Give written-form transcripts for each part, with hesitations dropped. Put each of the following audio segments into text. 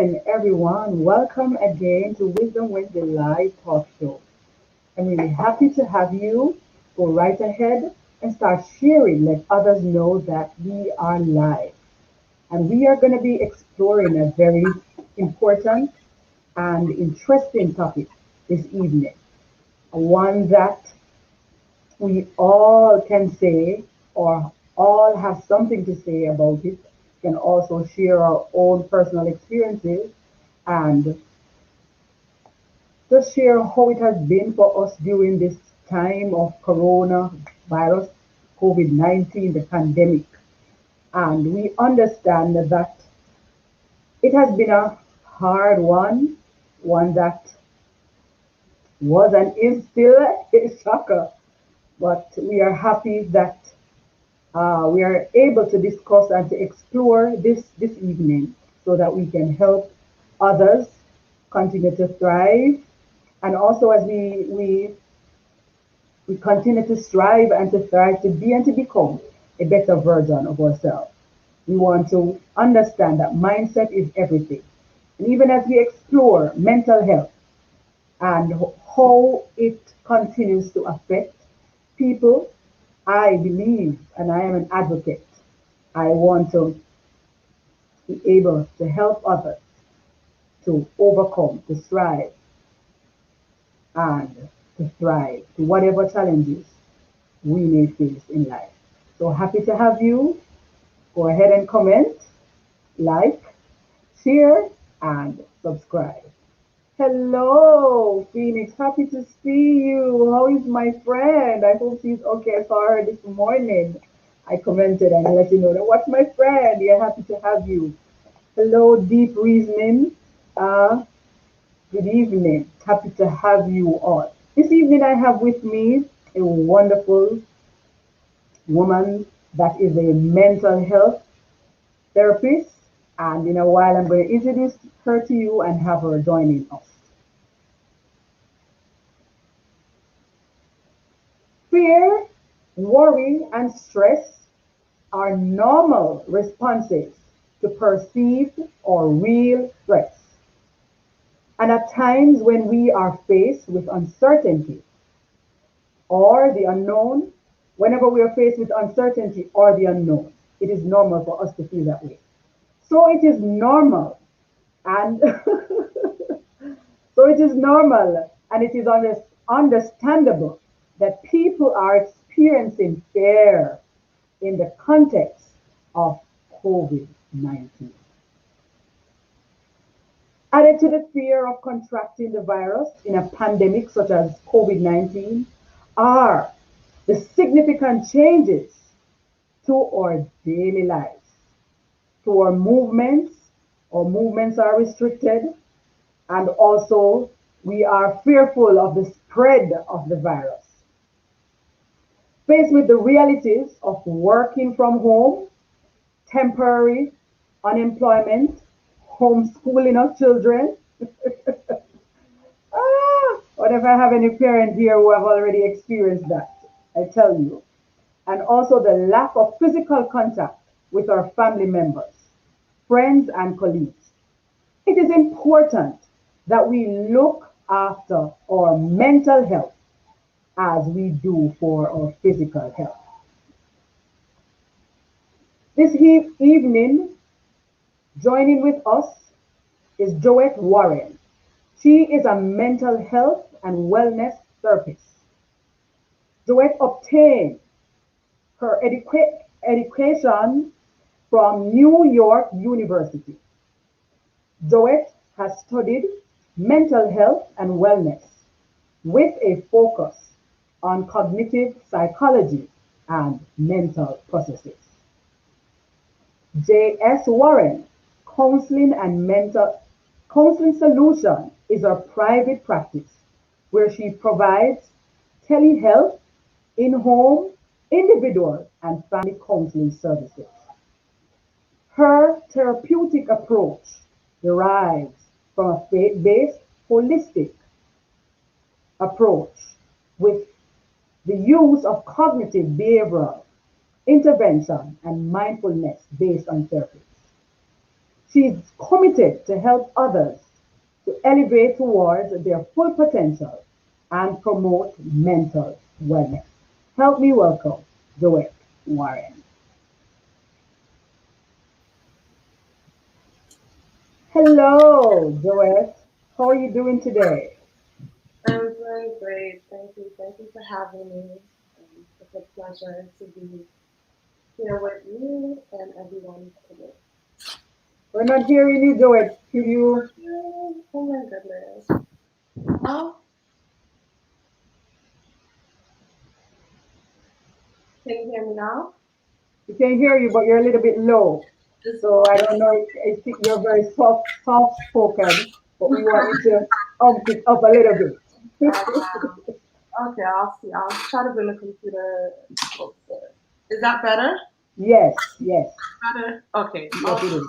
morning, everyone. Welcome again to Wisdom Wednesday Live Talk Show. I'm really happy to have you. Go right ahead and start sharing. Let others know that we are live. And we are going to be exploring a very important and interesting topic this evening. One that we all can say or all have something to say about it, can also share our own personal experiences and just share how it has been for us during this time of coronavirus, COVID-19, the pandemic. And we understand that it has been a hard one that was and is still a shocker. But we are happy that we are able to discuss and to explore this evening so that we can help others continue to thrive. And also as we continue to strive and to thrive to be and to become a better version of ourselves. We want to understand that mindset is everything. And even as we explore mental health and how it continues to affect people, I believe and I am an advocate. I want to be able to help others to overcome, to strive, and to thrive to whatever challenges we may face in life. So happy to have you. Go ahead and comment, like, share, and subscribe. Hello, Phoenix. Happy to see you. How is my friend? I hope she's okay. I saw her this morning. I commented and let you know that what's my friend? Yeah, happy to have you. Hello, Deep Reasoning. Good evening. Happy to have you all. This evening I have with me a wonderful woman that is a mental health therapist. And in a while I'm going to introduce her to you and have her joining us. Fear, worry, and stress are normal responses to perceived or real threats. And at times when we are faced with uncertainty or the unknown, whenever we are faced with uncertainty or the unknown, it is normal for us to feel that way. So it is normal and so it is normal and it is understandable that people are experiencing fear in the context of COVID-19. Added to the fear of contracting the virus in a pandemic such as COVID-19 are the significant changes to our daily lives, to our movements. Our movements are restricted, and also we are fearful of the spread of the virus. Faced with the realities of working from home, temporary unemployment, homeschooling of children. What if I have any parent here who have already experienced that? I tell you. And also the lack of physical contact with our family members, friends, and colleagues. It is important that we look after our mental health as we do for our physical health. This evening, joining with us is Joette Warren. She is a mental health and wellness therapist. Joette obtained her education from New York University. Joette has studied mental health and wellness with a focus on cognitive psychology and mental processes. J.S. Warren Counseling and Mental Counseling Solution is her private practice where she provides telehealth, in-home, individual, and family counseling services. Her therapeutic approach derives from a faith-based, holistic approach with the use of cognitive behavioral intervention and mindfulness based on therapy. She's committed to help others to elevate towards their full potential and promote mental wellness. Help me welcome Joette Warren. Hello, Joette. How are you doing today? I'm doing great. Thank you. Thank you for having me. It's a pleasure to be here with you and everyone today. We're not hearing you, Joette. Could you? Oh my goodness. Oh, can you hear me now? We can hear you, but you're a little bit low. It's So I don't know. I think you're very soft spoken, but we want you to ump it up a little bit. okay. I'll see. I'll try to bring the computer closer. Is that better? Yes, yes, Better. Okay. yes, it is.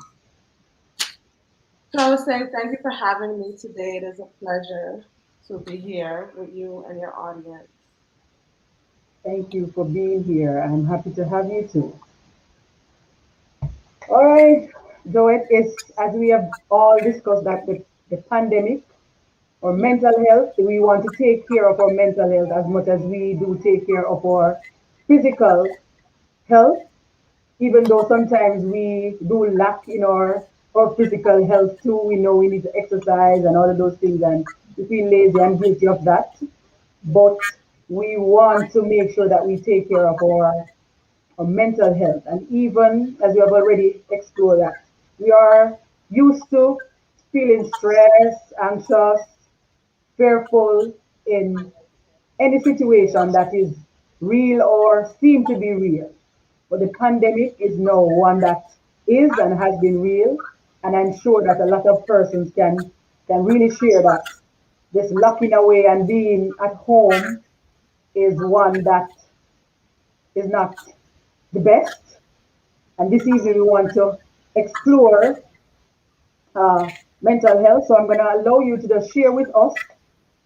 So I was saying thank you for having me today. It is a pleasure to be here with you and your audience. Thank you for being here. I'm happy to have you too. All right, Joette, it's as we have all discussed that the pandemic or mental health, we want to take care of our mental health as much as we do take care of our physical health, even though sometimes we do lack in our physical health too. We know we need to exercise and all of those things, and we feel lazy and guilty of that. But we want to make sure that we take care of our mental health. And even as we have already explored that, we are used to feeling stressed, anxious, fearful in any situation that is real or seem to be real. But the pandemic is now one that is and has been real, and I'm sure that a lot of persons can really share that this locking away and being at home is one that is not the best. And this evening we want to explore mental health. So I'm going to allow you to just share with us,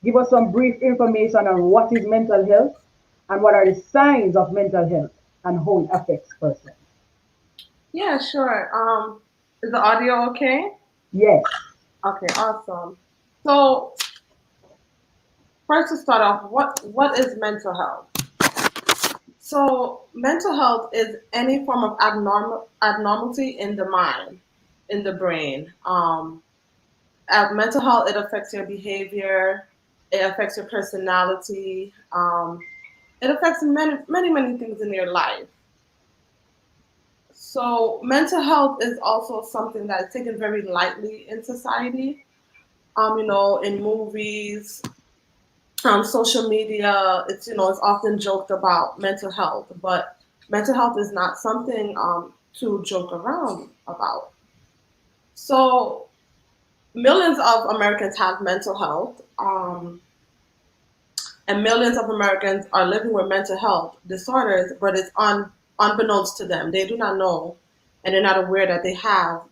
give us some brief information on what is mental health and what are the signs of mental health and how it affects person. Yeah, sure. Is the audio okay? Yes. Okay, awesome. So first to start off, what is mental health? So mental health is any form of abnormality in the mind, in the brain. Mental health, it affects your behavior, it affects your personality, it affects many things in your life. So mental health is also something that is taken very lightly in society. In movies, social media, it's often joked about mental health, but mental health is not something to joke around about. So millions of Americans have mental health, and millions of Americans are living with mental health disorders, but it's unbeknownst to them. They do not know, and they're not aware that they have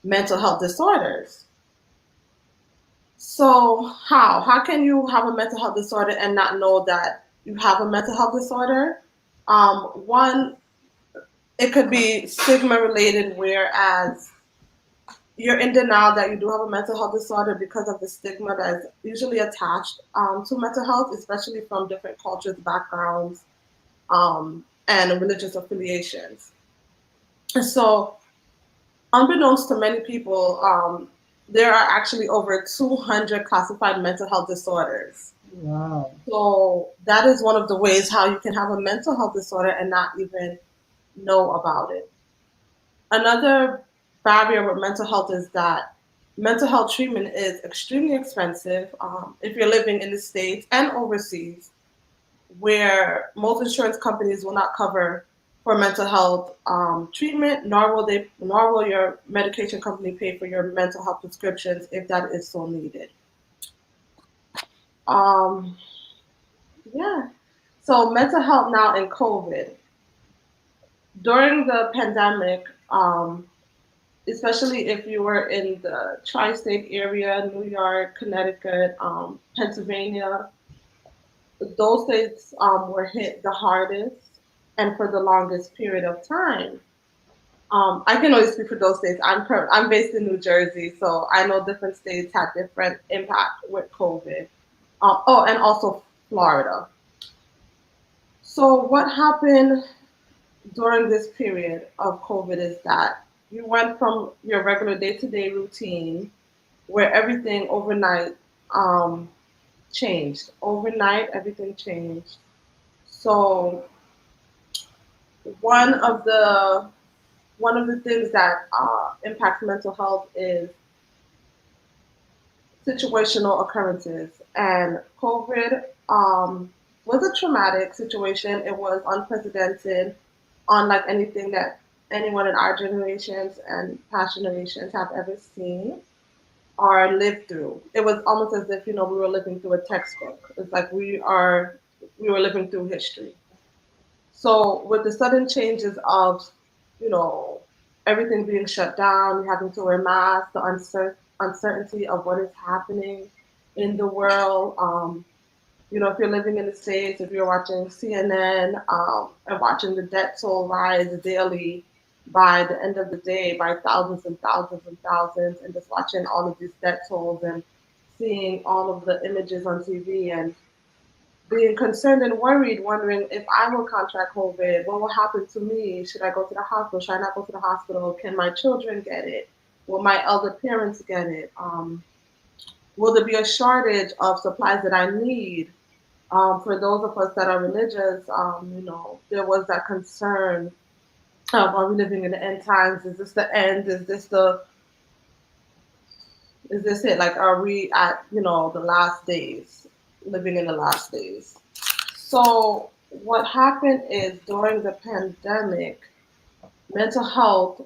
mental health disorders. So how can you have a mental health disorder and not know that you have a mental health disorder? One, it could be stigma related, whereas you're in denial that you do have a mental health disorder because of the stigma that is usually attached to mental health, especially from different cultures, backgrounds, and religious affiliations. And so, unbeknownst to many people, there are actually over 200 classified mental health disorders. Wow. So that is one of the ways how you can have a mental health disorder and not even know about it. Another barrier with mental health is that mental health treatment is extremely expensive if you're living in the States and overseas, where most insurance companies will not cover for mental health treatment, nor will your medication company pay for your mental health prescriptions if that is so needed. Um, yeah. So mental health now in COVID. During the pandemic, especially if you were in the tri-state area, New York, Connecticut, Pennsylvania, those states were hit the hardest and for the longest period of time. I can only speak for those states. I'm based in New Jersey, so I know different states had different impact with COVID. Oh, and also Florida. So what happened during this period of COVID is that you went from your regular day-to-day routine where everything overnight um, changed. Overnight, everything changed. So one of the one of the things that impacts mental health is situational occurrences. And COVID was a traumatic situation. It was unprecedented, unlike anything that anyone in our generations and past generations have ever seen or lived through. It was almost as if, we were living through a textbook. It's like we were living through history. So with the sudden changes of, you know, everything being shut down, having to wear masks, the uncertainty of what is happening in the world. If you're living in the States, if you're watching CNN and watching the death toll rise daily by the end of the day by thousands and thousands and thousands, and just watching all of these death tolls and seeing all of the images on TV and being concerned and worried, wondering if I will contract COVID, what will happen to me? Should I go to the hospital? Should I not go to the hospital? Can my children get it? Will my elder parents get it? Will there be a shortage of supplies that I need? For those of us that are religious, there was that concern of, are we living in the end times? Is this the end? Is this it? Like, are we at, the last days, living in the last days? So what happened is during the pandemic, mental health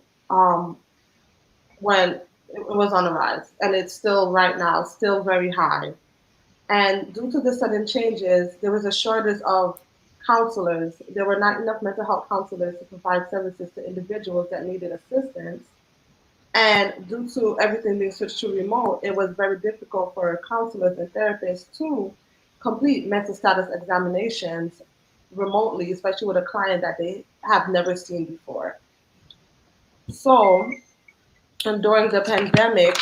when it was on the rise, and it's still right now, still very high. And due to the sudden changes, there was a shortage of counselors. There were not enough mental health counselors to provide services to individuals that needed assistance. And due to everything being switched to remote, it was very difficult for counselors and therapists to complete mental status examinations remotely, especially with a client that they have never seen before. So, and during the pandemic,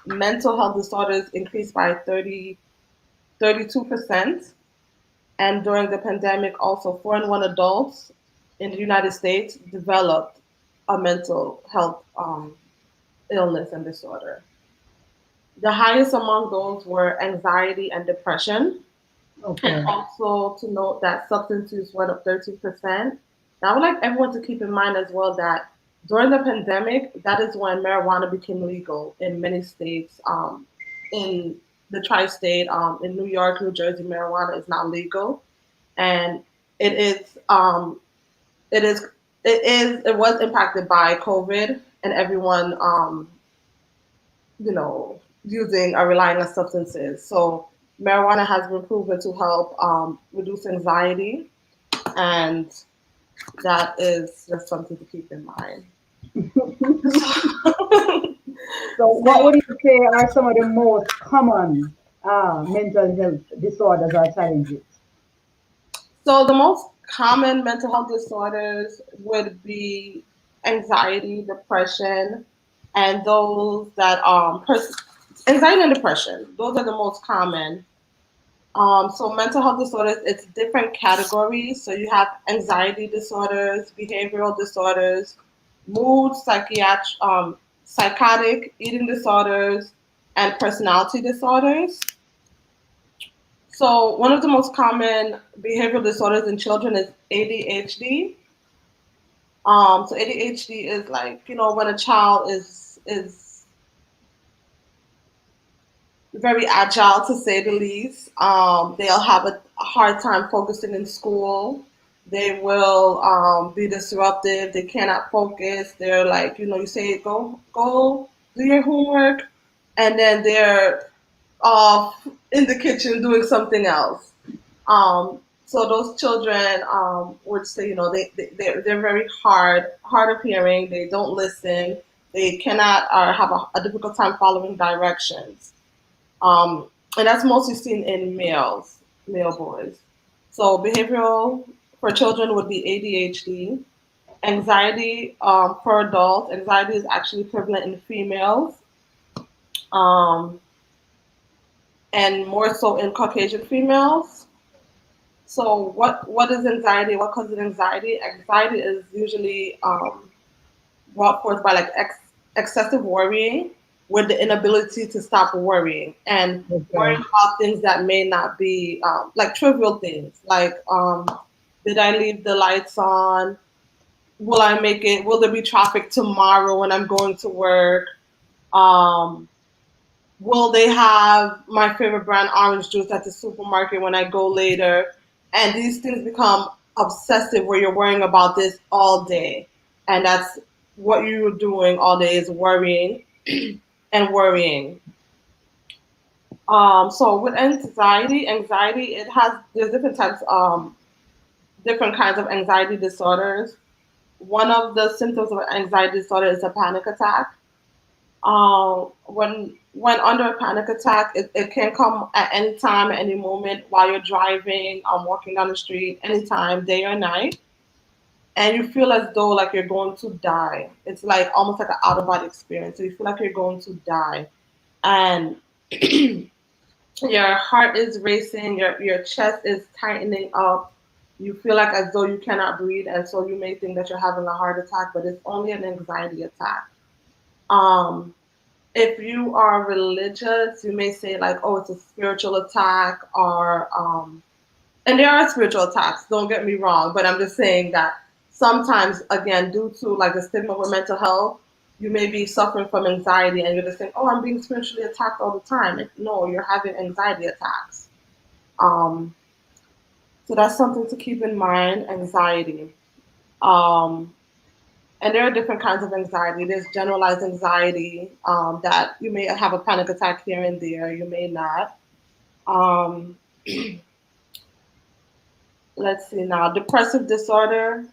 mental health disorders increased by 32%. And during the pandemic, also 4 in 1 adults in the United States developed a mental health illness and disorder. The highest among those were anxiety and depression. And Okay. also to note that substance use went up 13%. Now, I would like everyone to keep in mind as well that during the pandemic, that is when marijuana became legal in many states. In the tri-state, in New York, New Jersey, marijuana is now legal, and it is, it is, it was impacted by COVID and everyone, using or relying on substances. So marijuana has been proven to help reduce anxiety, and that is just something to keep in mind. So, what would you say are some of the most common mental health disorders or challenges? So the most common mental health disorders would be anxiety, depression, and those that anxiety and depression. Those are the most common. So mental health disorders, it's different categories. So you have anxiety disorders, behavioral disorders, psychotic eating disorders, and personality disorders. So one of the most common behavioral disorders in children is ADHD. So ADHD is like, when a child is very agile to say the least. They'll have a hard time focusing in school. They will be disruptive. They cannot focus. They're like, you say go do your homework, and then they're off in the kitchen doing something else. So those children would say, they're very hard of hearing. They don't listen. They cannot or have a difficult time following directions. Um, and that's mostly seen in male boys. So behavioral for children would be ADHD, Anxiety for adults, anxiety is actually prevalent in females, um, and more so in Caucasian females. So what is anxiety? What causes anxiety? Anxiety is usually brought forth by like excessive worrying, with the inability to stop worrying and worrying Okay. about things that may not be like trivial things, like did I leave the lights on? Will I make it? Will there be traffic tomorrow when I'm going to work? Um, will they have my favorite brand orange juice at the supermarket when I go later? And these things become obsessive where you're worrying about this all day. And that's what you're doing all day is worrying and worrying. So with anxiety, there's different types, different kinds of anxiety disorders. One of the symptoms of anxiety disorder is a panic attack. When under a panic attack, it can come at any time, at any moment while you're driving, walking down the street, anytime, day or night, and you feel as though like you're going to die. It's like almost like an out of body experience. So you feel like you're going to die, and your heart is racing, your chest is tightening up. You feel like as though you cannot breathe, and so you may think that you're having a heart attack, but it's only an anxiety attack. Um, if you are religious, you may say like, "Oh, it's a spiritual attack," or and there are spiritual attacks. Don't get me wrong, but I'm just saying that sometimes, again, due to like the stigma with mental health, you may be suffering from anxiety, and you're just saying, "Oh, I'm being spiritually attacked all the time." No, you're having anxiety attacks. Um, so that's something to keep in mind. Anxiety. Um, and there are different kinds of anxiety. There's generalized anxiety that you may have a panic attack here and there, you may not. Um, let's see now, depressive disorder.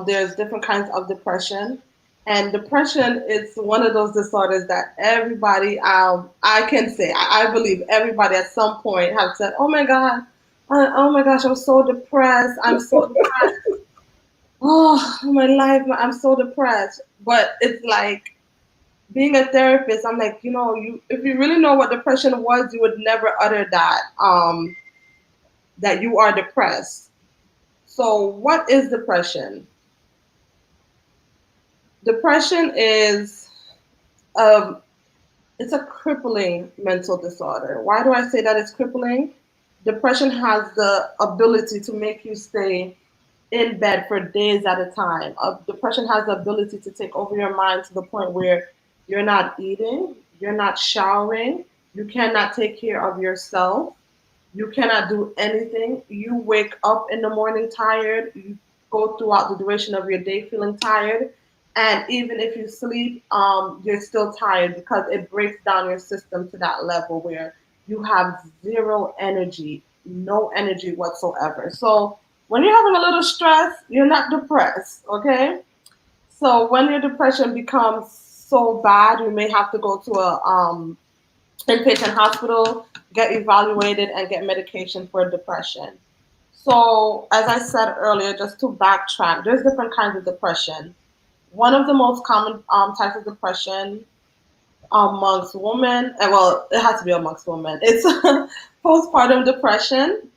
There's different kinds of depression. And depression is one of those disorders that everybody, I can say, I believe everybody at some point have said, oh my God, oh my gosh, I'm so depressed. I'm so depressed. Oh, my life, I'm so depressed. But it's like, being a therapist, I'm like, you if you really know what depression was, you would never utter that you are depressed. So, what is depression? Depression is um, it's a crippling mental disorder. Why do I say that it's crippling? Depression has the ability to make you stay in bed for days at a time. Depression has the ability to take over your mind to the point where you're not eating, you're not showering, you cannot take care of yourself, you cannot do anything. You wake up in the morning tired, you go throughout the duration of your day feeling tired, and even if you sleep, you're still tired because it breaks down your system to that level where you have zero energy, no energy whatsoever. So when you're having a little stress, you're not depressed, okay? So when your depression becomes so bad, you may have to go to a inpatient hospital, get evaluated, and get medication for depression. So, as I said earlier, just to backtrack, there's different kinds of depression. One of the most common types of depression amongst women, and well, it has to be amongst women, it's postpartum depression.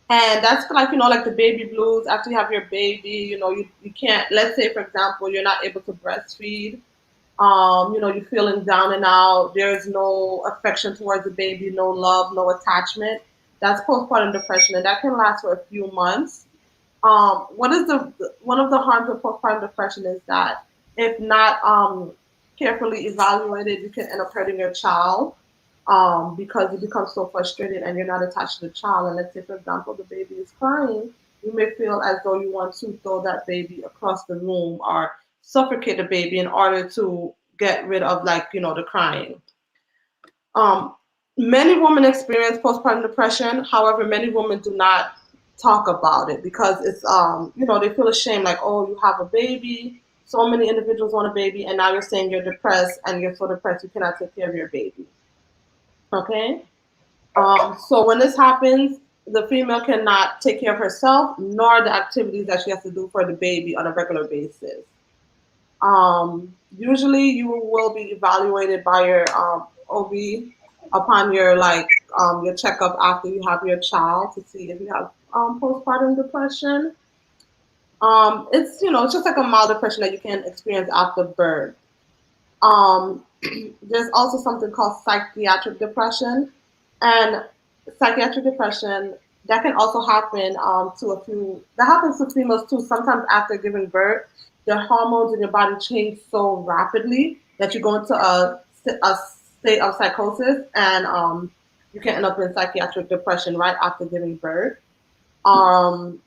And that's like, like the baby blues after you have your baby, you can't, let's say, for example, you're not able to breastfeed. You're feeling down and out. There's no affection towards the baby, no love, no attachment. That's postpartum depression, and that can last for a few months. What is the one of the harms of postpartum depression is that if not carefully evaluated, you can end up hurting your child because you become so frustrated and you're not attached to the child. And let's say, for example, the baby is crying, you may feel as though you want to throw that baby across the room or suffocate the baby in order to get rid of, like, the crying. Um, many women experience postpartum depression. However, many women do not talk about it because it's they feel ashamed, like, oh, you have a baby. So many individuals want a baby, and now you're saying you're depressed, and you're so depressed you cannot take care of your baby. Okay. So when this happens, the female cannot take care of herself, nor the activities that she has to do for the baby on a regular basis. Usually, you will be evaluated by your OB upon your your checkup after you have your child to see if you have postpartum depression. It's it's just like a mild depression that you can experience after birth. Um, there's also something called psychiatric depression, and psychiatric depression that can also happen to a few. That happens to females too. Sometimes after giving birth, the hormones in your body change so rapidly that you go into a state of psychosis, and you can end up in psychiatric depression right after giving birth. Um,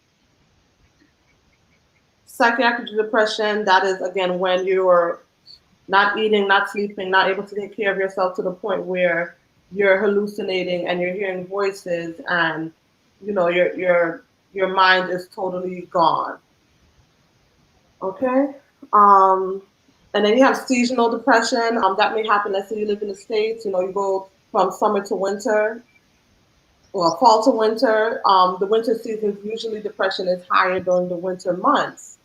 Psychiatric depression, that is again when you're not eating, not sleeping, not able to take care of yourself to the point where you're hallucinating and you're hearing voices, and your mind is totally gone. Okay. Um, and then you have seasonal depression. That may happen. Let's say you live in the States. You go from summer to winter, or fall to winter. The winter seasons usually depression is higher during the winter months.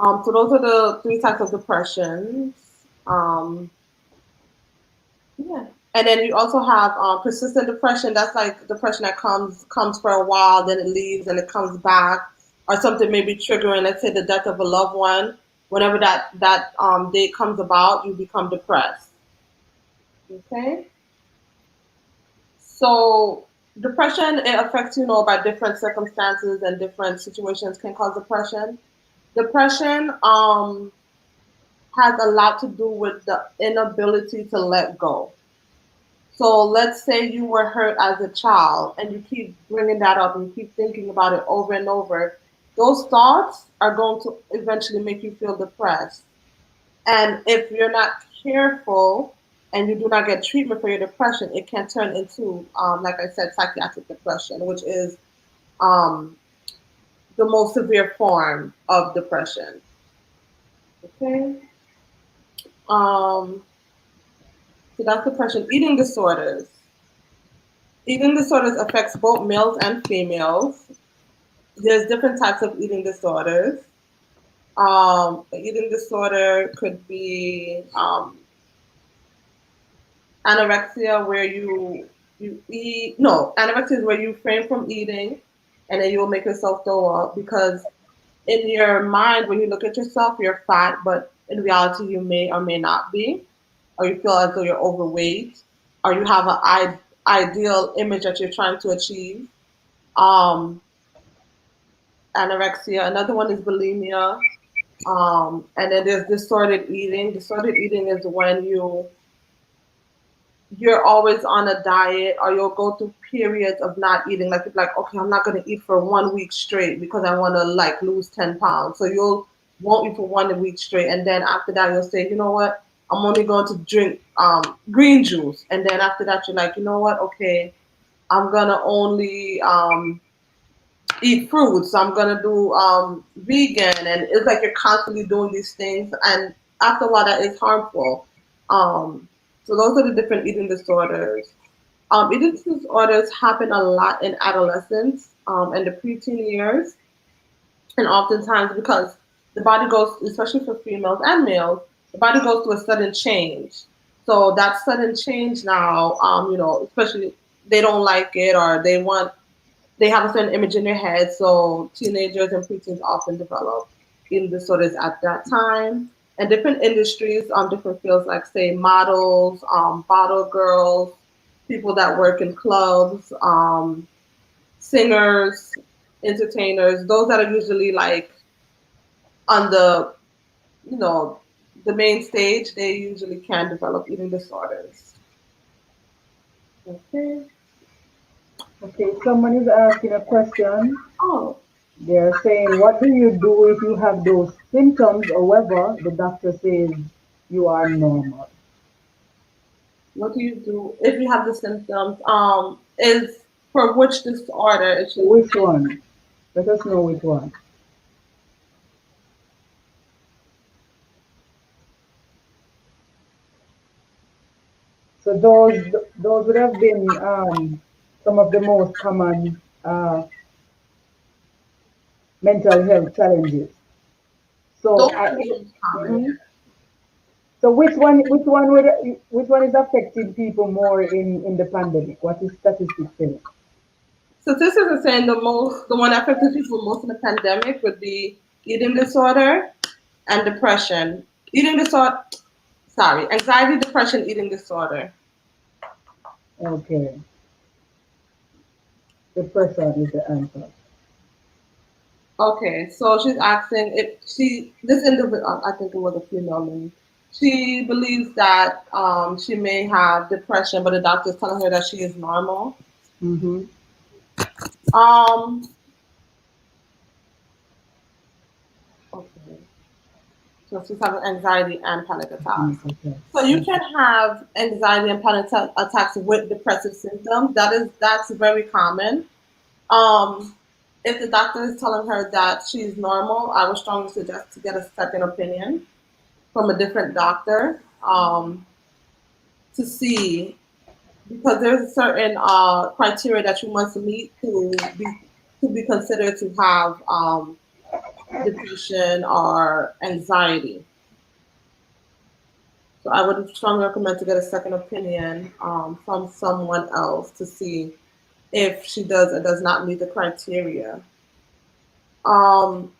So those are the three types of depressions. Um, Yeah. And then you also have persistent depression. That's like depression that comes for a while, then it leaves, and it comes back, or something maybe triggering. Let's say the death of a loved one. Whenever that date comes about, you become depressed. Okay. So depression, it affects by different circumstances, and different situations can cause depression. Depression has a lot to do with the inability to let go. So let's say you were hurt as a child and you keep bringing that up and you keep thinking about it over and over. Those thoughts are going to eventually make you feel depressed. And if you're not careful and you do not get treatment for your depression, it can turn into, like I said, psychiatric depression, which is um, the most severe form of depression. Okay. Um, so that's depression. Eating disorders. Eating disorders affects both males and females. There's different types of eating disorders. An eating disorder could be anorexia, where you eat. No, anorexia is where you refrain from eating, and then you'll make yourself throw up because in your mind, when you look at yourself, you're fat, but in reality, you may or may not be, or you feel as though you're overweight, or you have an ideal image that you're trying to achieve. Um, Anorexia. Another one is bulimia. And then there's disordered eating. Disordered eating is when you're always on a diet, or you'll go through periods of not eating. Like okay, I'm not gonna eat for 1 week straight because I want to like lose 10 pounds. So you'll won't eat for 1 week straight, and then after that you'll say, you know what, I'm only going to drink green juice, and then after that you're like, you know what, okay, I'm gonna only eat fruits. I'm gonna do vegan, and it's like you're constantly doing these things, and after a while, that is harmful. Um, so those are the different eating disorders. Eating disorders happen a lot in adolescence and the preteen years, and oftentimes because the body goes, especially for females and males, the body goes through a sudden change. So that sudden change now, especially they don't like it, or they have a certain image in their head. So teenagers and preteens often develop eating disorders at that time. And different industries, different fields, like say models, bottle girls, people that work in clubs, singers, entertainers, those that are usually like on you know, the main stage, they usually can develop eating disorders. Okay. Okay, someone is asking a question. Oh, They're saying, what do you do if you have those symptoms? However, the doctor says you are normal. what do you do if you have the symptoms? Is for which disorder? It should. Which one? Let us know which one. So those would have been some of the most common mental health challenges. Those So are the most common. mhm. So which one is affecting people more in the pandemic? What is statistics saying? Statistics are saying the one that affected people most in the pandemic would be eating disorder and depression. Eating disorder, sorry, anxiety, depression, eating disorder. Okay, depression is the answer. Okay, so she's asking if this individual, I think it was a female name. She believes that she may have depression, but the doctor is telling her that she is normal. Mm-hmm. Um, okay, so she's having anxiety and panic attacks. Okay. So you Okay. can have anxiety and panic attacks with depressive symptoms. That's very common. Um, if the doctor is telling her that she's normal, I would strongly suggest to get a second opinion from a different doctor to see because there's a certain criteria that you must meet to be considered to have depression or anxiety. So I would strongly recommend to get a second opinion from someone else to see if she does or does not meet the criteria. Um,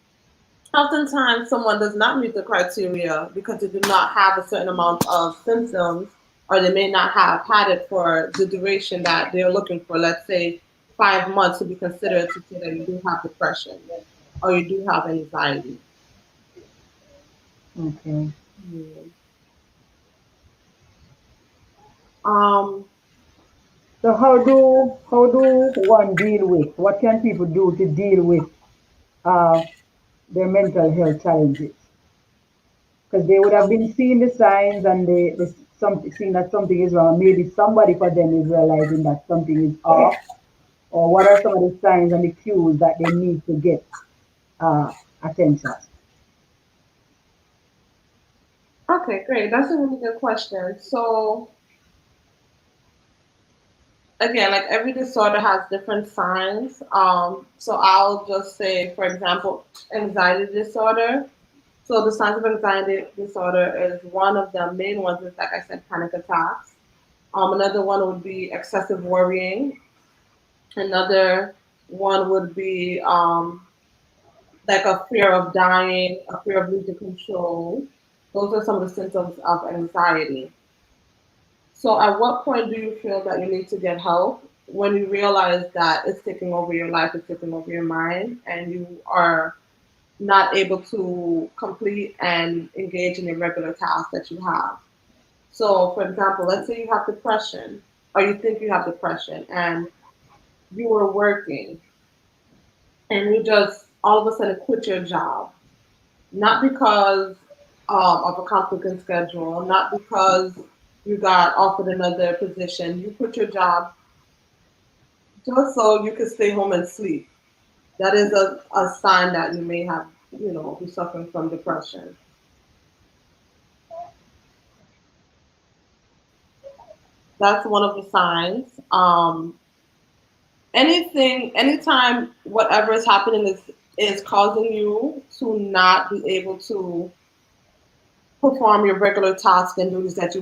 Oftentimes, someone does not meet the criteria because they do not have a certain amount of symptoms, or they may not have had it for the duration that they're looking for. Let's say 5 months to be considered to say that you do have depression or you do have anxiety. Okay. Hmm. Um, So how do one deal with? What can people do to deal with uh, their mental health challenges? Because they would have been seeing the signs and they seeing that something is wrong. Maybe somebody for them is realizing that something is off. Or what are some of the signs and the cues that they need to get attention? okay, great. That's a really good question. So again, like every disorder has different signs. So I'll just say, for example, anxiety disorder. So the signs of anxiety disorder is one of the main ones is like I said, panic attacks. Another one would be excessive worrying. Another one would be like a fear of dying, a fear of losing control. Those are some of the symptoms of anxiety. So at what point do you feel that you need to get help? When you realize that it's taking over your life, it's taking over your mind, and you are not able to complete and engage in the regular tasks that you have. So, for example, let's say you have depression, or you think you have depression, and you were working, and you just all of a sudden quit your job, not because of a conflict in schedule, not because you got offered another position. You quit your job just so you can stay home and sleep. That is a sign that you may have, be suffering from depression. That's one of the signs. Anytime whatever is happening is causing you to not be able to perform your regular tasks and duties that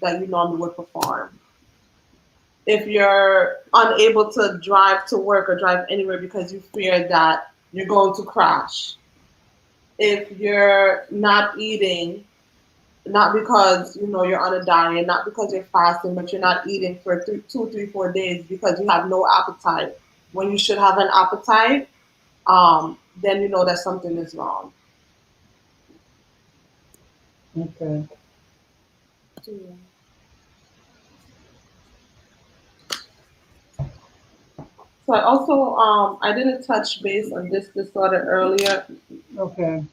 that you normally would perform. If you're unable to drive to work or drive anywhere because you fear that you're going to crash, if you're not eating, not because you're on a diet, not because you're fasting, but you're not eating for 2, 3, 4 days because you have no appetite when you should have an appetite, then you know that something is wrong. Okay. Yeah. So I didn't touch base on this disorder earlier. Okay.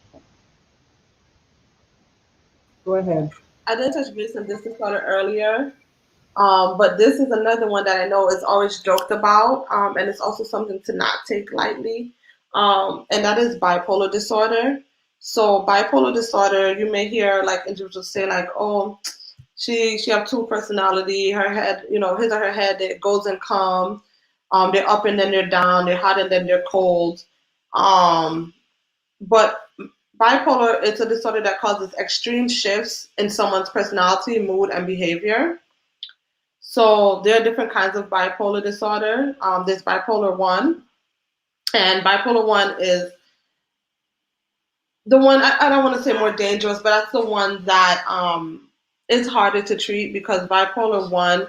Go ahead. I didn't touch base on this disorder earlier, but this is another one that I know is always joked about, and it's also something to not take lightly, and that is bipolar disorder. So bipolar disorder, you may hear like individuals say like, "Oh, she have two personality. Her head, his or her head, it goes and comes." They're up and then they're down. They're hot and then they're cold. Um, but bipolar is a disorder that causes extreme shifts in someone's personality, mood, and behavior. So there are different kinds of bipolar disorder. There's bipolar 1, and bipolar 1 is the one, I don't want to say more dangerous, but that's the one that is harder to treat because bipolar 1,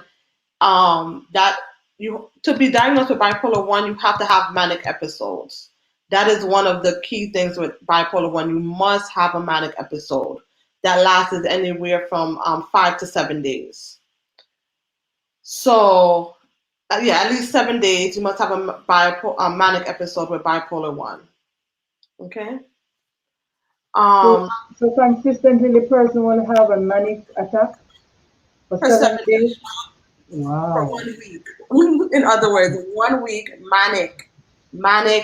that you to be diagnosed with bipolar 1, you have to have manic episodes. That is one of the key things with bipolar 1. You must have a manic episode that lasts anywhere from 5 to 7 days. So, yeah, at least 7 days, you must have a manic episode with bipolar 1. Okay? So, Um, so consistently the person will have a manic attack for for seven 7 days, days. for Wow. 1 week. In other words, 1 week manic,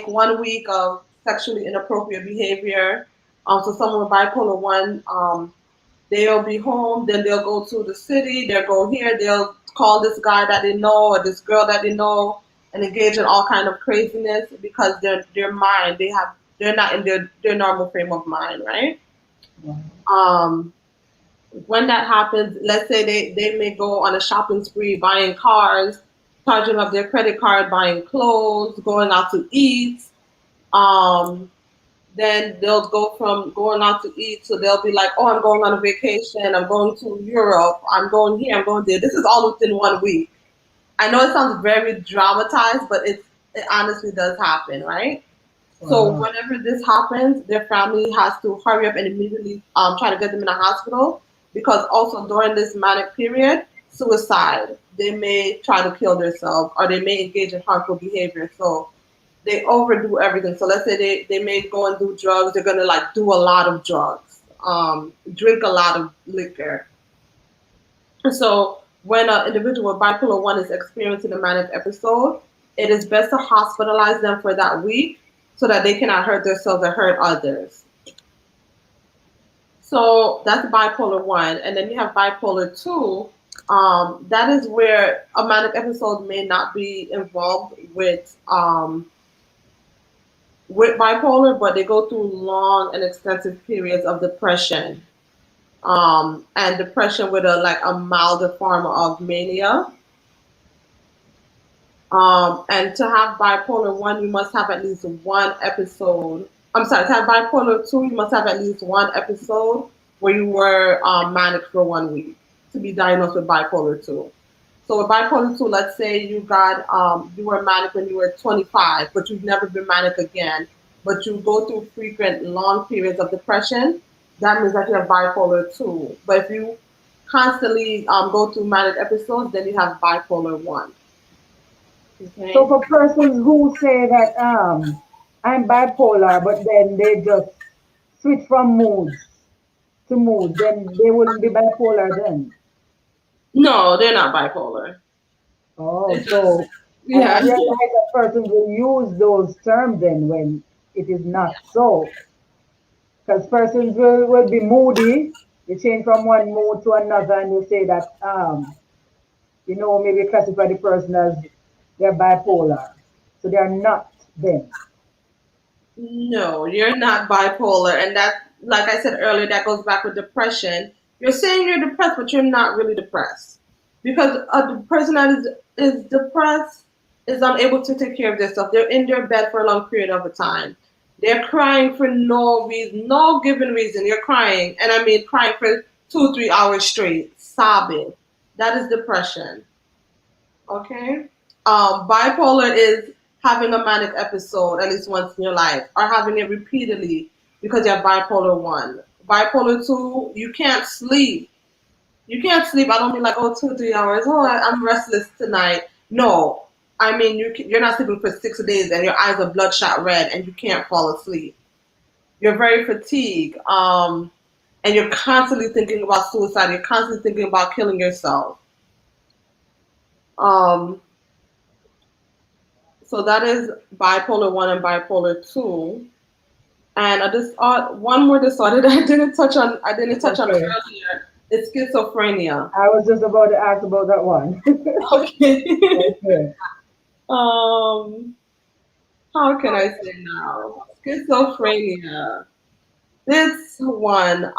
1 week of sexually inappropriate behavior. So someone with bipolar 1, they'll be home, then they'll go to the city, they'll go here, they'll call this guy that they know or this girl that they know and engage in all kind of craziness because their mind, they're not in their normal frame of mind, right? Wow. Um, when that happens, let's say they may go on a shopping spree, buying cars, charging up their credit card, buying clothes, going out to eat. Um, then they'll go from going out to eat, so they'll be like, oh, I'm going on a vacation, I'm going to Europe, I'm going here, I'm going there. This is all within 1 week. I know it sounds very dramatized, but it honestly does happen, right? So Wow. whenever this happens, their family has to hurry up and immediately try to get them in a hospital because also during this manic period, suicide. They may try to kill themselves or they may engage in harmful behavior. So they overdo everything. So let's say they may go and do drugs. They're gonna like do a lot of drugs, drink a lot of liquor. And so when an individual with bipolar 1 is experiencing a manic episode, it is best to hospitalize them for that week so that they cannot hurt themselves or hurt others. So that's bipolar 1. And then you have bipolar 2. That is where a manic episode may not be involved with bipolar, but they go through long and extensive periods of depression. And depression with a milder form of mania. And to have bipolar 1, you must have at least one episode. I'm sorry, to have bipolar 2, you must have at least one episode where you were manic for 1 week to be diagnosed with bipolar 2. So with bipolar 2, let's say you were manic when you were 25, but you've never been manic again, but you go through frequent long periods of depression, that means that you have bipolar 2. But if you constantly go through manic episodes, then you have bipolar 1. So Okay. for persons who say that I'm bipolar, but then they just switch from moods to moods, then they wouldn't be bipolar then. No, they're not bipolar. Oh, It's just, so I yeah. realize that persons will use those terms then when it is not so. Because persons will be moody, they change from one mood to another and they say that, maybe classify the person as they're bipolar. So they are not then. No, you're not bipolar. And that, like I said earlier, that goes back with depression. You're saying you're depressed, but you're not really depressed. Because a person that is depressed is unable to take care of themselves. They're in their bed for a long period of a time. They're crying for no reason, no given reason. You're crying, and I mean crying for 2, 3 hours straight, sobbing. That is depression. Okay. Bipolar is having a manic episode at least once in your life, or having it repeatedly because you have bipolar 1. Bipolar 2, you can't sleep. You can't sleep. I don't mean like, oh, 2, 3 hours. Oh, I'm restless tonight. No, I mean you're not sleeping for 6 days and your eyes are bloodshot red and you can't fall asleep. You're very fatigued, and you're constantly thinking about suicide. You're constantly thinking about killing yourself. Um, So that is bipolar 1 and bipolar 2. And I just one more disorder that I didn't touch on Okay. earlier. It's schizophrenia. I was just about to ask about that one. Okay. Okay. Um, how can I say now? Schizophrenia. This one,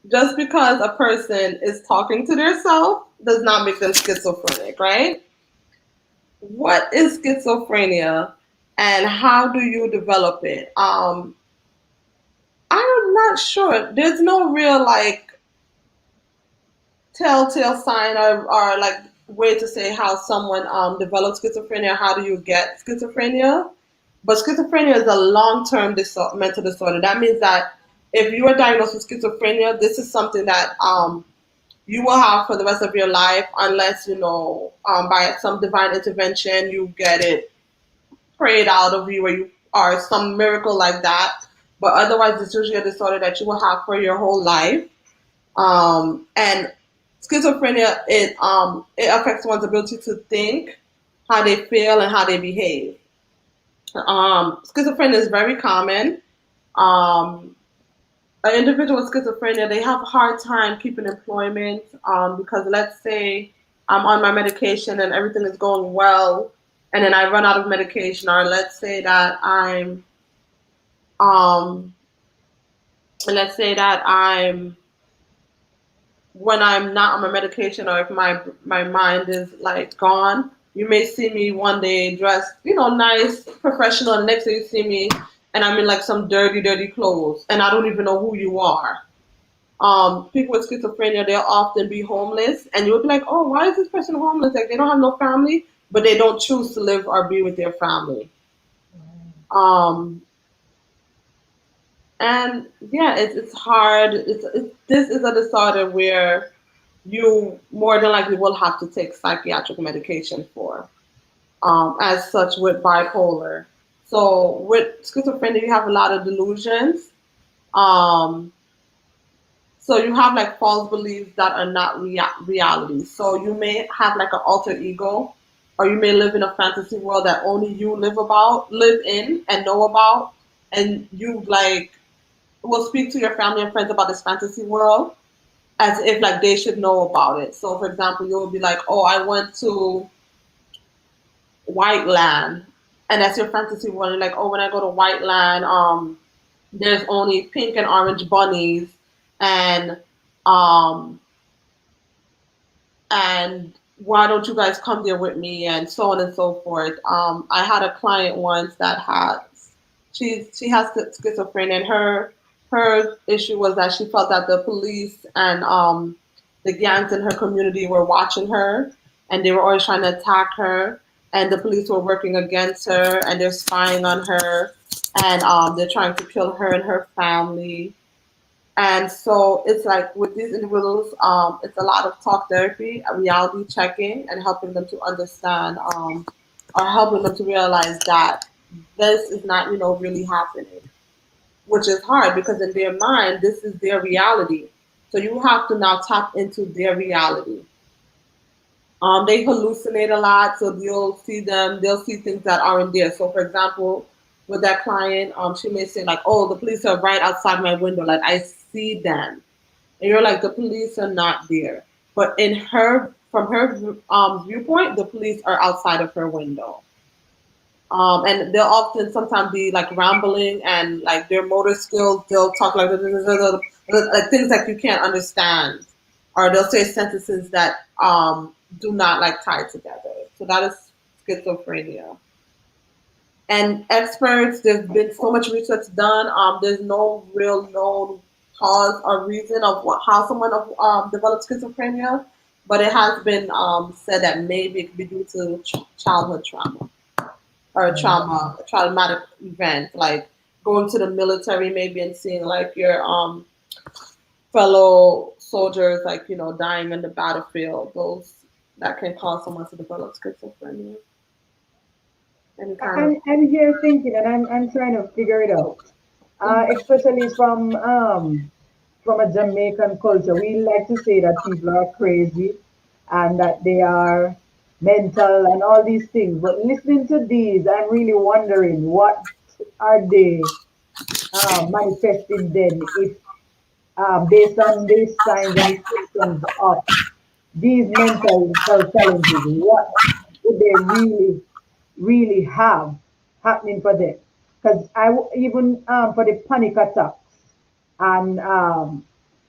just because a person is talking to themselves does not make them schizophrenic, right? What is schizophrenia and how do you develop it? I'm not sure. There's no real like telltale sign or like way to say how someone develops schizophrenia. How do you get schizophrenia? But schizophrenia is a long-term mental disorder. That means that if you are diagnosed with schizophrenia, this is something that you will have for the rest of your life, unless by some divine intervention you get it prayed out of you, or you are some miracle like that. But otherwise, it's usually a disorder that you will have for your whole life. And schizophrenia, it affects one's ability to think, how they feel, and how they behave. Schizophrenia is very common. Um, an individual with schizophrenia, they have a hard time keeping employment because let's say I'm on my medication and everything is going well, and then I run out of medication, or um, let's say that I'm when I'm not on my medication, or if my mind is like gone, you may see me one day dressed, nice, professional, and the next day you see me and I'm in like some dirty, dirty clothes, and I don't even know who you are. People with schizophrenia, they'll often be homeless, and you'll be like, oh, why is this person homeless? Like they don't have no family, but they don't choose to live or be with their family. Um, and yeah, it's hard. This is a disorder where you more than likely will have to take psychiatric medication for, as such with bipolar. So with schizophrenia, you have a lot of delusions. Um, so you have like false beliefs that are not reality. So you may have like an alter ego, or you may live in a fantasy world that only you live in, and know about, and you like will speak to your family and friends about this fantasy world as if like they should know about it. So for example, you will be like, "Oh, I went to White Land," and that's your fantasy world. You're like, "Oh, when I go to White Land, there's only pink and orange bunnies, and um, and why don't you guys come there with me?" And so on and so forth. I had a client once that she has schizophrenia, and her issue was that she felt that the police and the gangs in her community were watching her, and they were always trying to attack her, and the police were working against her, and they're spying on her, and they're trying to kill her and her family. And so it's like with these individuals, it's a lot of talk therapy, reality checking, and helping them to understand, or helping them to realize that this is not, really happening, which is hard because in their mind, this is their reality. So you have to now tap into their reality. They hallucinate a lot, so they'll see things that aren't there. So, for example, with that client, she may say like, "Oh, the police are right outside my window. Like I see them," and you're like, "The police are not there." But from her viewpoint, the police are outside of her window. And they'll often sometimes be like rambling, and like their motor skills, they'll talk like like things that you can't understand, or they'll say sentences that do not like tie together. So that is schizophrenia. And experts, there's been so much research done. There's no real known cause or reason of how someone develops schizophrenia, but it has been said that maybe it could be due to childhood trauma, or a traumatic event, like going to the military maybe and seeing like your fellow soldiers, like dying in the battlefield. Those that can cause someone to develop schizophrenia. Any kind of I'm here thinking, and I'm trying to figure it out. Especially from a Jamaican culture, we like to say that people are crazy and that they are mental and all these things. But listening to these, I'm really wondering what are they manifesting then, if based on these signs and symptoms of these mental health challenges, what would they really have happening for them? Because even for the panic attacks and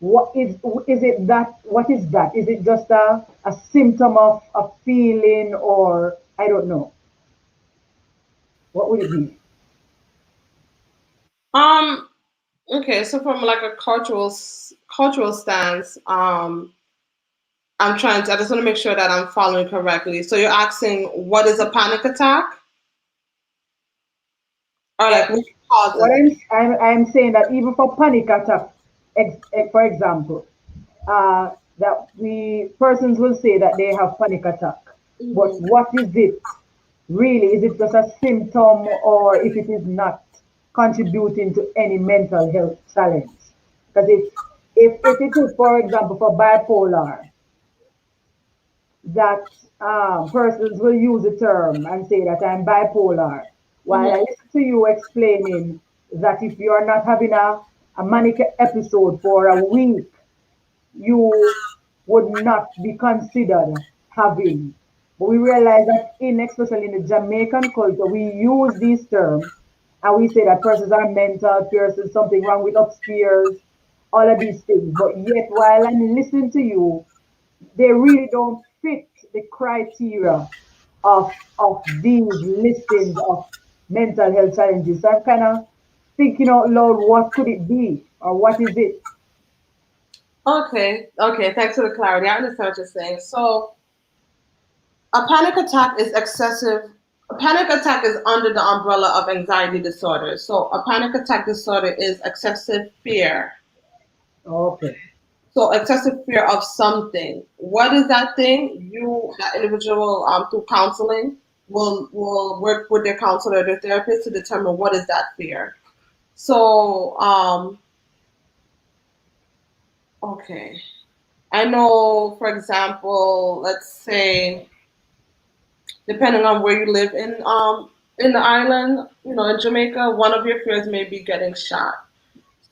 what is it that what is that? Is it just a symptom of a feeling, or I don't know? What would it be? Um, okay, so from like a cultural stance, I just want to make sure that I'm following correctly. So you're asking what is a panic attack? Or like Yeah. what What causes it? I'm saying that even for panic attack, for example, that we persons will say that they have panic attack, but Hmm. what is it really? Is it just a symptom, or if it is not contributing to any mental health challenge? Because if it is, for example, for bipolar, that persons will use the term and say that I'm bipolar. While I Hmm. listen to you explaining that if you're not having a manic episode for a week, you would not be considered having. But we realize that especially in the Jamaican culture, we use these terms and we say that persons are mental, persons something wrong with upstairs, all of these things. But yet, while I'm listening to you, they really don't fit the criteria of these listings of mental health challenges. So I'm kind of thinking out loud, what could it be, or what is it? Okay, okay, thanks for the clarity. I understand what you're saying. So a panic attack is excessive. A panic attack is under the umbrella of anxiety disorder. So a panic attack disorder is excessive fear. Okay. So excessive fear of something. What is that thing? That individual, through counseling, will work with their counselor or their therapist to determine what is that fear. So, okay. I know, for example, let's say, depending on where you live in the island, in Jamaica, one of your fears may be getting shot.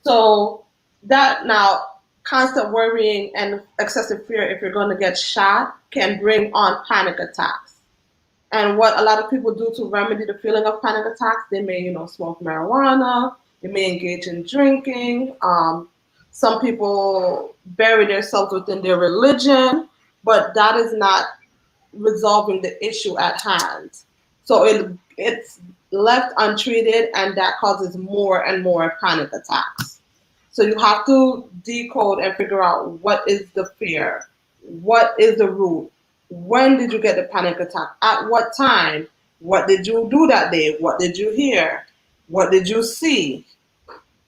So that now constant worrying and excessive fear if you're going to get shot can bring on panic attacks. And what a lot of people do to remedy the feeling of panic attacks, they may, smoke marijuana, they may engage in drinking. Some people bury themselves within their religion, but that is not resolving the issue at hand. So it's left untreated, and that causes more and more panic attacks. So you have to decode and figure out what is the fear, what is the root, when did you get the panic attack, at what time, what did you do that day, what did you hear, what did you see,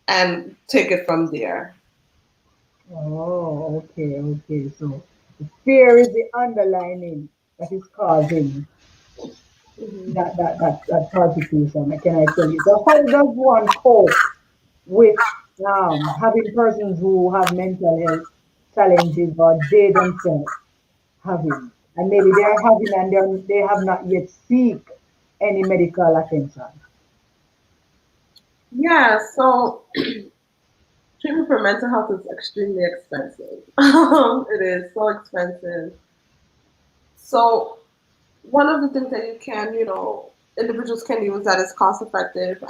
and take it from there. Oh, okay, okay. So the fear is the underlining that is causing that persecution. Can I tell you? So how does one cope with having persons who have mental health challenges or they themselves having, and maybe they are having and they have not yet seek any medical attention? Yeah, so treatment for mental health is extremely expensive. It is so expensive. So one of the things that individuals can use that is cost effective,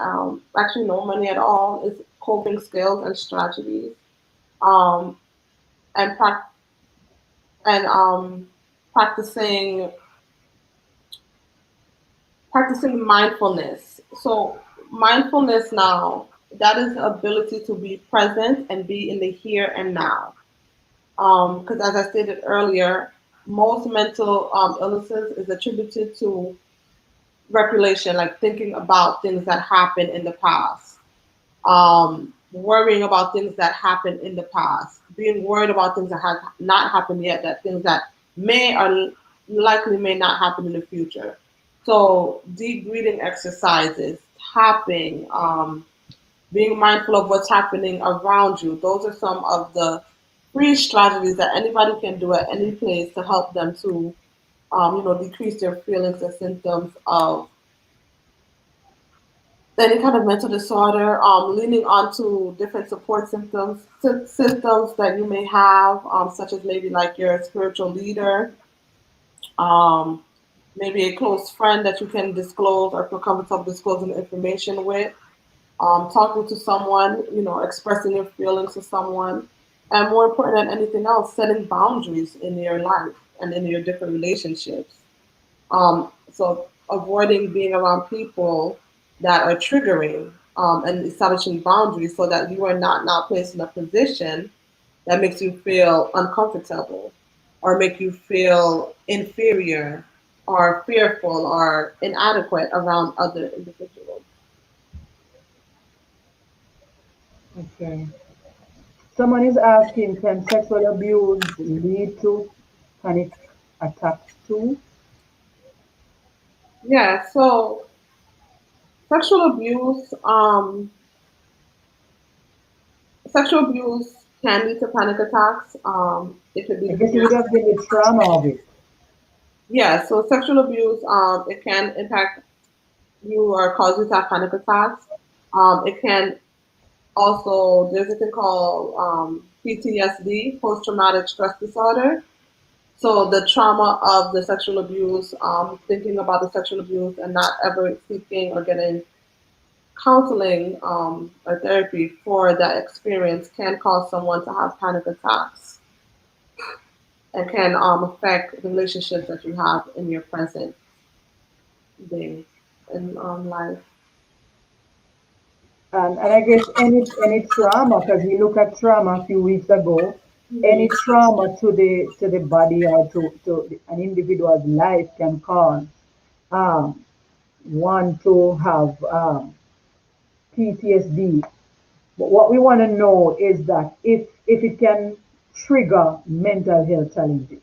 actually no money at all, is coping skills and strategies, um, and and practicing practicing mindfulness. So mindfulness now, that is the ability to be present and be in the here and now. Because as I stated earlier, most mental illnesses is attributed to regulation, like thinking about things that happened in the past, worrying about things that happened in the past, being worried about things that have not happened yet, that things that may or likely may not happen in the future. So deep breathing exercises, tapping, being mindful of what's happening around you. Those are some of the free strategies that anybody can do at any place to help them to, decrease their feelings and symptoms of any kind of mental disorder, leaning onto different support systems that you may have, such as maybe like your spiritual leader, um, maybe a close friend that you can disclose or feel comfortable disclosing information with, talking to someone, expressing your feelings to someone, and more important than anything else, setting boundaries in your life and in your different relationships. So avoiding being around people that are triggering, and establishing boundaries so that you are not now placed in a position that makes you feel uncomfortable or make you feel inferior or fearful or inadequate around other individuals. Okay. Someone is asking, can sexual abuse lead to panic attacks too? Yeah, so sexual abuse, sexual abuse can lead to panic attacks. It could be I the guess it beginning. would have been the trauma of it. Yeah, so sexual abuse, it can impact you or cause you to have panic attacks. It can also, there's a thing called PTSD, post traumatic stress disorder. So the trauma of the sexual abuse, thinking about the sexual abuse and not ever seeking or getting counseling, or therapy for that experience can cause someone to have panic attacks and can affect the relationships that you have in your present day in life. And I guess any trauma, because we looked at trauma a few weeks ago, Mhm. any trauma to the body or to an individual's life can cause um, one to have PTSD. But what we want to know is that if it can trigger mental health challenges.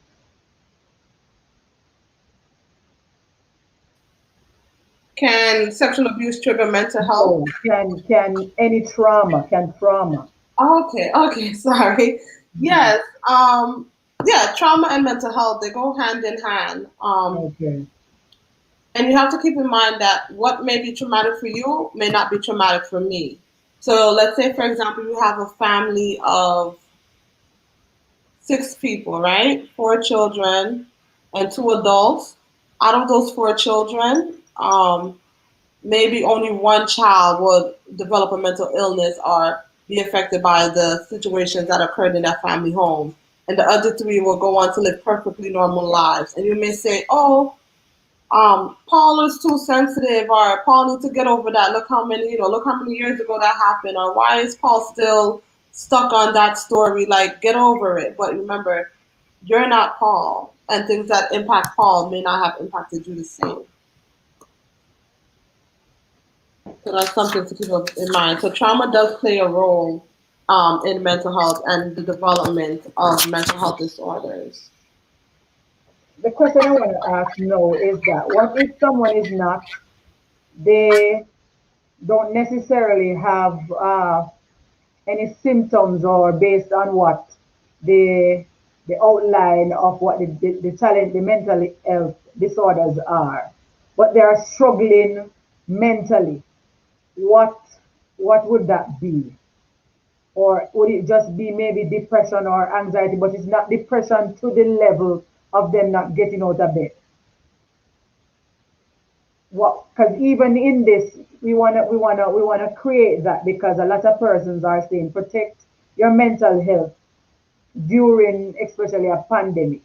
Can sexual abuse trigger mental health? No, can any trauma can trauma. Okay, okay, sorry. Yes, yeah, trauma and mental health, they go hand in hand. Okay. And you have to keep in mind that what may be traumatic for you may not be traumatic for me. So let's say, for example, you have a family of 6 people, right? 4 children and 2 adults. Out of those 4 children, maybe only one child will develop a mental illness or be affected by the situations that occurred in that family home. And the other three will go on to live perfectly normal lives. And you may say, oh, Paul is too sensitive, or Paul needs to get over that. Look how many years ago that happened, or why is Paul still stuck on that story? Like, get over it. But remember, you're not Paul, and things that impact Paul may not have impacted you the same. So that's something to keep in mind. So trauma does play a role in mental health and the development of mental health disorders. The question I want to ask now is that what if someone is not, they don't necessarily have any symptoms or based on what the the outline of what the challenge, the mental health disorders are, but they are struggling mentally. What what would that be? Or would it just be maybe depression or anxiety, but it's not depression to the level of them not getting out of bed? What? Because even in this, we wanna create that, because a lot of persons are saying protect your mental health during especially a pandemic.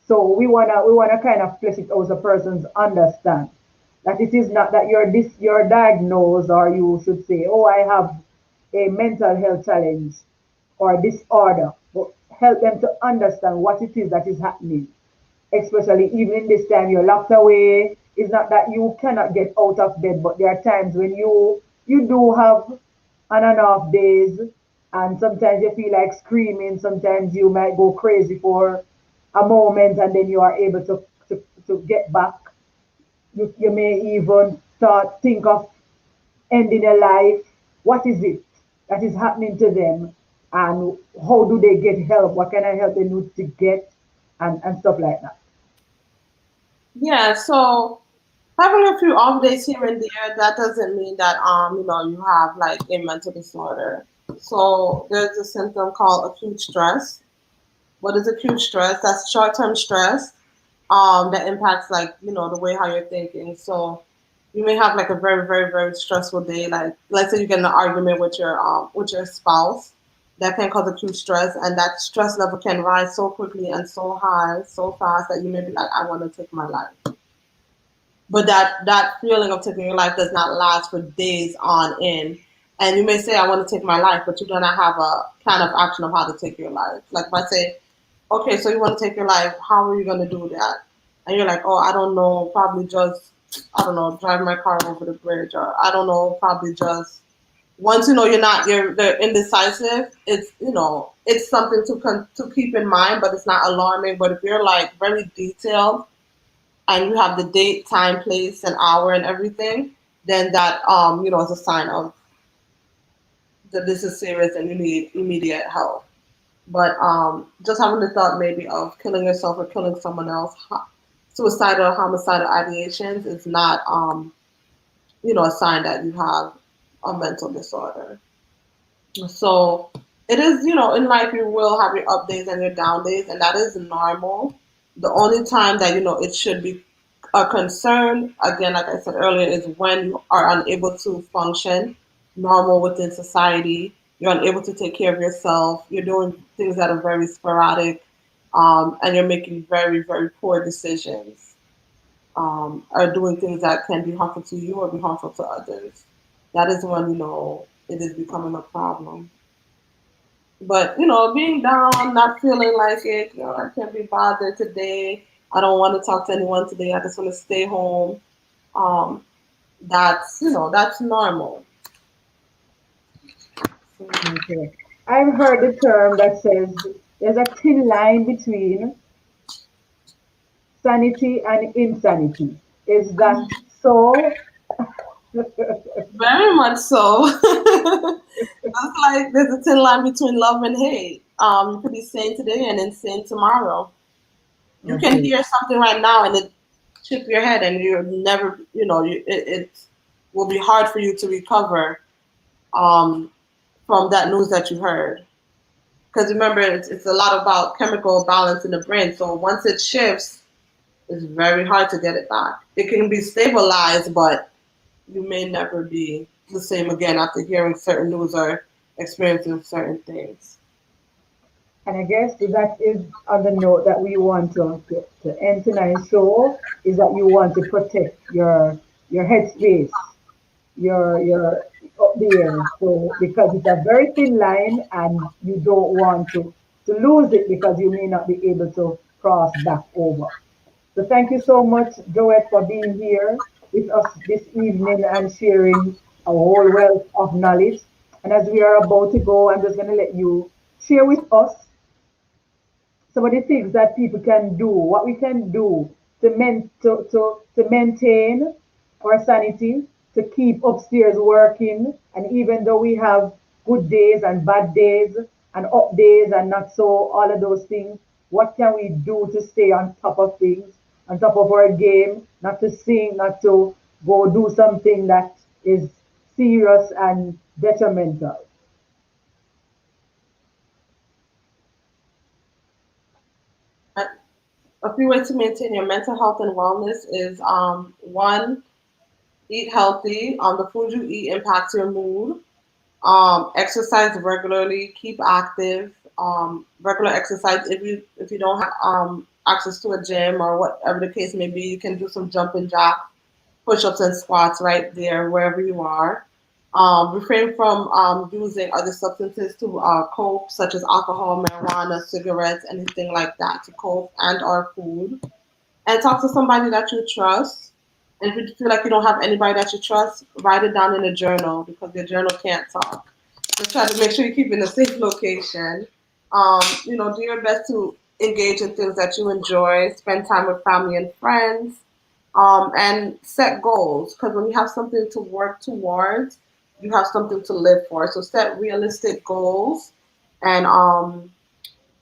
So we wanna kind of flesh it out so persons understand that it is not that you're diagnosed, or you should say, oh, I have a mental health challenge or disorder, but help them to understand what it is that is happening, especially even in this time you're locked away. It's not that you cannot get out of bed, but there are times when you do have on and off days, and sometimes you feel like screaming. Sometimes you might go crazy for a moment, and then you are able to get back. You may even start think of ending a life. What is it that is happening to them, and how do they get help? What kind of help they need to get, and stuff like that. Yeah, so having a few off days here and there, that doesn't mean that you have like a mental disorder. So there's a symptom called acute stress. What is acute stress? That's short term stress that impacts like, the way how you're thinking. So you may have like a very, very, very stressful day. Like let's say you get in an argument with your spouse. That can cause acute stress, and that stress level can rise so quickly and so high, so fast that you may be like, I want to take my life. But that feeling of taking your life does not last for days on end. And you may say, I want to take my life, but you do not have a plan of action of how to take your life. Like if I say, okay, so you want to take your life, how are you going to do that? And you're like, oh, I don't know, probably just, I don't know, drive my car over the bridge, or I don't know, probably just, once you know they're indecisive, it's something to keep in mind, but it's not alarming. But if you're like very detailed and you have the date, time, place, and hour, and everything, then that is a sign of that this is serious and you need immediate help. But just having the thought maybe of killing yourself or killing someone else, suicidal or homicidal ideations is not a sign that you have a mental disorder. So it is, in life you will have your up days and your down days, and that is normal. The only time that, it should be a concern, again, like I said earlier, is when you are unable to function normal within society. You're unable to take care of yourself. You're doing things that are very sporadic, and you're making very, very poor decisions, or doing things that can be harmful to you or be harmful to others. That is when, it is becoming a problem. But being down, not feeling like it, I can't be bothered today. I don't want to talk to anyone today. I just want to stay home. Um, that's normal. Okay. I've heard the term that says there's a thin line between sanity and insanity. Is that so? Very much so. It's like there's a thin line between love and hate. You could be sane today and insane tomorrow. You can Okay. hear something right now and it chip your head, and you're never, it will be hard for you to recover um, from that news that you heard. Because remember, it's a lot about chemical balance in the brain. So once it shifts, it's very hard to get it back. It can be stabilized, but you may never be the same again after hearing certain news or experiencing certain things. And I guess that is on the note that we want to end tonight's show is that you want to protect your headspace, your up there. So because it's a very thin line and you don't want to lose it because you may not be able to cross back over. So thank you so much, Joette, for being here with us this evening and sharing a whole wealth of knowledge. And as we are about to go, I'm just going to let you share with us some of the things that people can do, what we can do to maintain our sanity, to keep upstairs working. And even though we have good days and bad days and up days and not so, all of those things, what can we do to stay on top of things, on top of our game, not to sing, not to go do something that is serious and detrimental? A few ways to maintain your mental health and wellness is one, eat healthy. The food you eat impacts your mood. Exercise regularly. Keep active. Regular exercise. If you don't have access to a gym or whatever the case may be, you can do some jumping jack, push-ups, and squats right there wherever you are. Refrain from using other substances to cope, such as alcohol, marijuana, cigarettes, anything like that to cope, and or food. And talk to somebody that you trust. And if you feel like you don't have anybody that you trust, write it down in a journal because your journal can't talk. Just try to make sure you keep it in a safe location. Do your best to engage in things that you enjoy, spend time with family and friends, and set goals. Because when you have something to work towards, you have something to live for. So set realistic goals and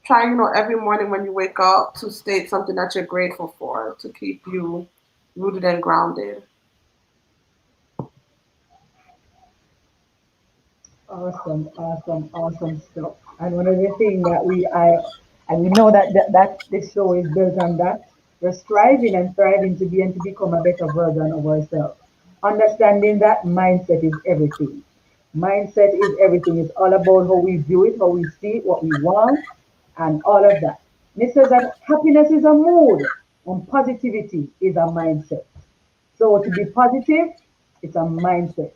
try, every morning when you wake up to state something that you're grateful for to keep you rooted and grounded. Awesome, awesome, awesome stuff. And one of the things that we know that this show is built on that. We're striving and thriving to be and to become a better version of ourselves. Understanding that mindset is everything. Mindset is everything. It's all about how we view it, how we see it, what we want, and all of that. And it says that happiness is a mood and positivity is a mindset. So to be positive, it's a mindset.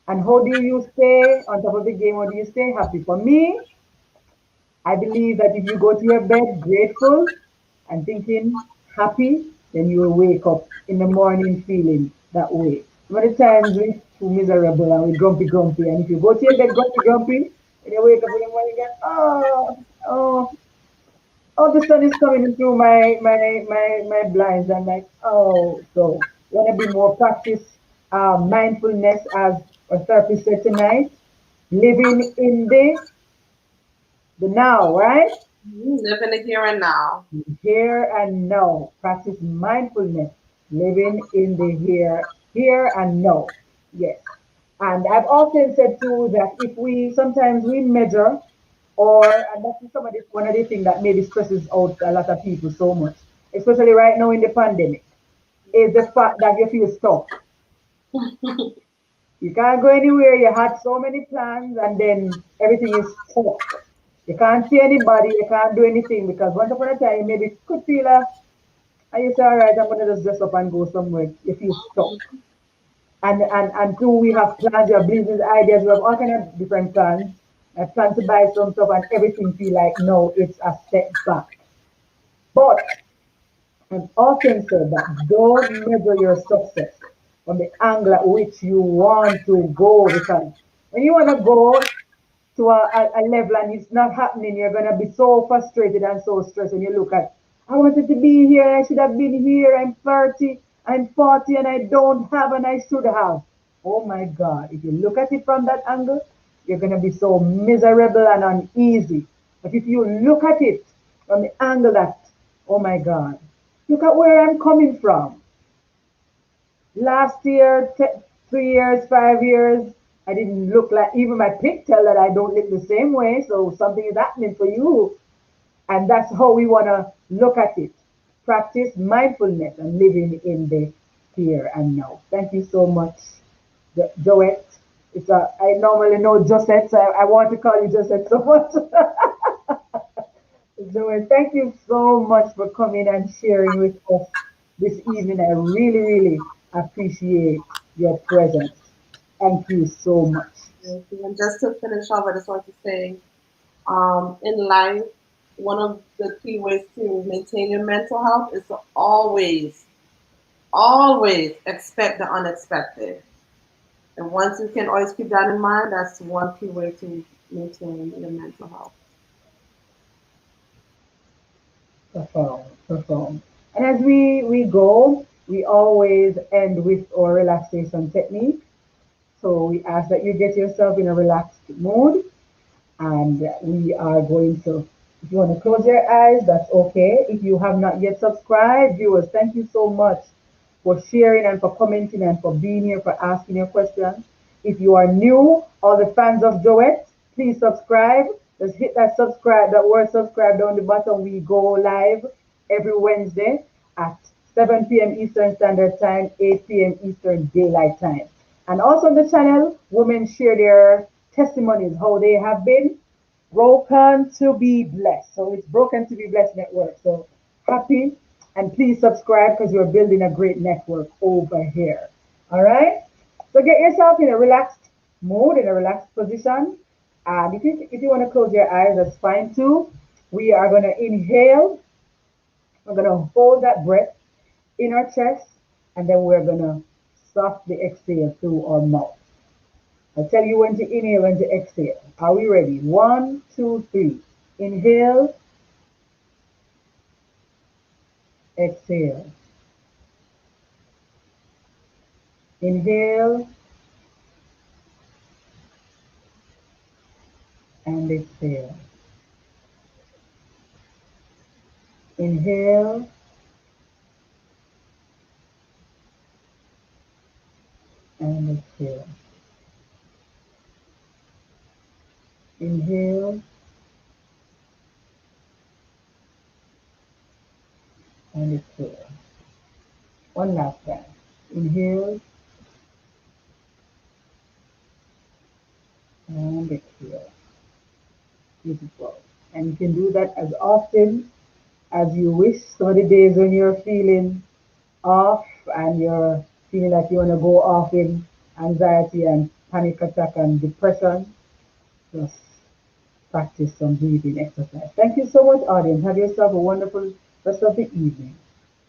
And how do you stay on top of the game? How do you stay happy? For me, I believe that if you go to your bed grateful and thinking happy, then you will wake up in the morning feeling that way. Many times we're too miserable and we're grumpy. And if you go to your bed grumpy, and you wake up in the morning and oh, oh, the sun is coming through my blinds. I'm like, oh, so want to be more practice mindfulness as our therapist said tonight, living in the now, right? Live in the here and now. Here and now. Practice mindfulness, living in the here and now. Yes. And I've often said too that if we sometimes we measure or and that's some of the one of the things that maybe stresses out a lot of people so much, especially right now in the pandemic, is the fact that you feel stuck. You can't go anywhere, you had so many plans and then everything is stuck. You can't see anybody, you can't do anything because once upon a time you maybe could feel and you say, all right, I'm gonna just dress up and go somewhere. You feel stuck. And two, we have plans, we have business ideas, we have all kind of different plans. I plan to buy some stuff and everything feel like no, it's a setback. But I've often said that don't measure your success from the angle at which you want to go because when you want to go to a level and it's not happening, you're going to be so frustrated and so stressed when you look at, I wanted to be here, I should have been here, I'm 30, I'm 40, and I don't have, and I should have. Oh my God, if you look at it from that angle, you're going to be so miserable and uneasy. But if you look at it from the angle that, oh my God, look at where I'm coming from. Last year, 3 years, 5 years, I didn't look like, even my pic tell that I don't look the same way. So something is happening for you. And that's how we want to look at it. Practice mindfulness and living in the here and now. Thank you so much, Joette. I normally know Josette, so I want to call you Josette so much. Joette, thank you so much for coming and sharing with us this evening. I really, really appreciate your presence. Thank you so much. And just to finish off, I just want to say, in life, one of the key ways to maintain your mental health is to always expect the unexpected. And once you can always keep that in mind, that's one key way to maintain your mental health. Perform, perform. And as we go, we always end with our relaxation technique. So we ask that you get yourself in a relaxed mood, and we are going to, if you want to close your eyes, that's okay. If you have not yet subscribed, viewers, thank you so much for sharing and for commenting and for being here, for asking your questions. If you are new, all the fans of Joette, please subscribe. Just hit that subscribe, that word subscribe down the bottom. We go live every Wednesday at 7 p.m. Eastern Standard Time, 8 p.m. Eastern Daylight Time. And also on the channel, women share their testimonies, how they have been broken to be blessed. So it's Broken to be Blessed Network. So happy and please subscribe because we're building a great network over here. All right. So get yourself in a relaxed mode, in a relaxed position. And if you want to close your eyes, that's fine too. We are going to inhale. We're going to hold that breath in our chest, and then we're going to softly exhale through our mouth. I'll tell you when to inhale and to exhale. Are we ready? One, two, three. Inhale, exhale. Inhale and exhale. Inhale and exhale. Inhale and exhale. One last time. Inhale and exhale. Beautiful. And you can do that as often as you wish. Some of the days when you're feeling off and you're feeling like you want to go off in anxiety and panic attack and depression, just practice some breathing exercise. Thank you so much, audience. Have yourself a wonderful rest of the evening.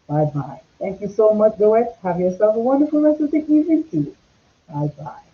Bye bye. Thank you so much, Joette. Have yourself a wonderful rest of the evening too. Bye bye.